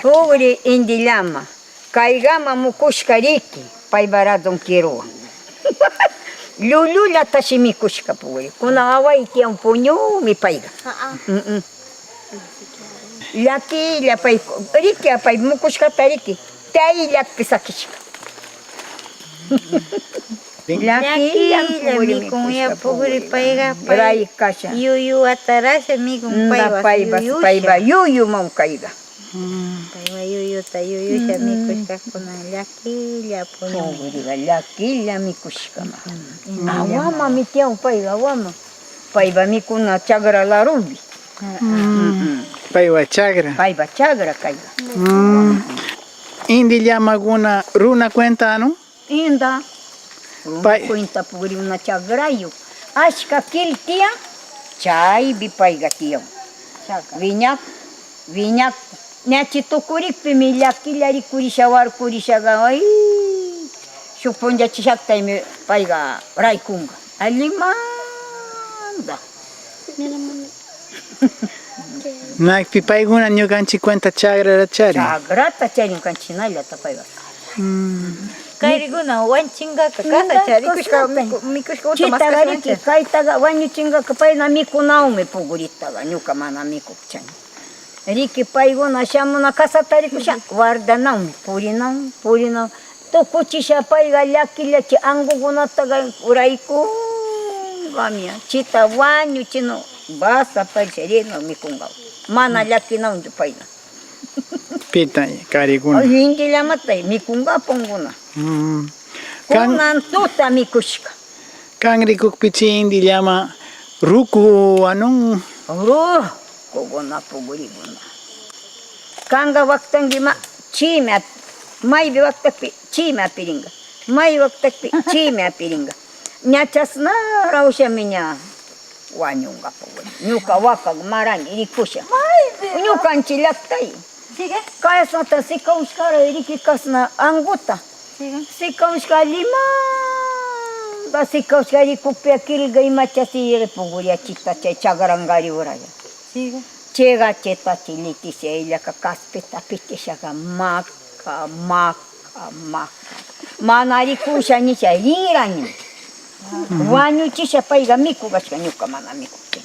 Pugri indi llama. Kaygama mukushka riki. Paybaradon kiruwan. Lulula tashi mikushka pugri. Kuna away tiyan puñumi payga. Llakilla pay riki apay mukushkata riki. Tay llakpi sakishka. Llakilla mikunya pugri payga Ray kasha. yuyu atarasha mikun Payba yuyu man kayga. Payba yuyuta yuyusha mikushka kuna llakilla puñu. Pugriga llakilla mikushka. Awama mitiyan payga awama. Payba mikuna chagra larubi. Paywa chagra. Payba chagra kayga. Indi llama runa cuenta, ¿no? Inda. Pay. Cuenta pugri una chagrayo. Ashka kiltia. Chay bipayga tiyan. Viñak. Ñachi tukurikpi mi llakilla rikurisha warkurishaga. Ay. Suponja chishakta mi payga raykunga. Alimanda. Nakpi payguna ñukanchik cuenta chagra rachari. Chagrata charin kanchinalla tapayga. Kayriguna wanchingaqa kasa charikushka mikushka uta Chitaga riki kaytaga wañuchingaqa payna mikunawmi puguritaga ñuka mana mikukchani. Riki payguna shamuna kasata rikusha guardanawmi purinaw. Tukuchisha payga llakillachi angukunataga uraykungamia. Chita wañuchino basa parisharino mikungaw. Mana llakinawchu payna. Pita kariguna. Hindi llamatay mikungapunguna. Kunan tuta mikushka. Kan rikukpichi indi llama ruku anun. Kuguna puguriguna. Kanga waktangima chime maybi waktakpi chime apiringa. May waktakpi chime apiringa. Ñachasna rawshamiña wañunga puguri. Ñuka wakag marani rikusha. Ñukanchi llaktay. Kaysata sikawshkara riki kasna anguta. Sikawshka limanda sikawshka rikupia kilga imachasi repuguria chita chay chagrangari uraya. Chega cheta chiliti se ella kaspeta pitishaga maka. Mana rikusha nisha rirani. Wañuchisha payga mikugashka ñuka mana mikukeni.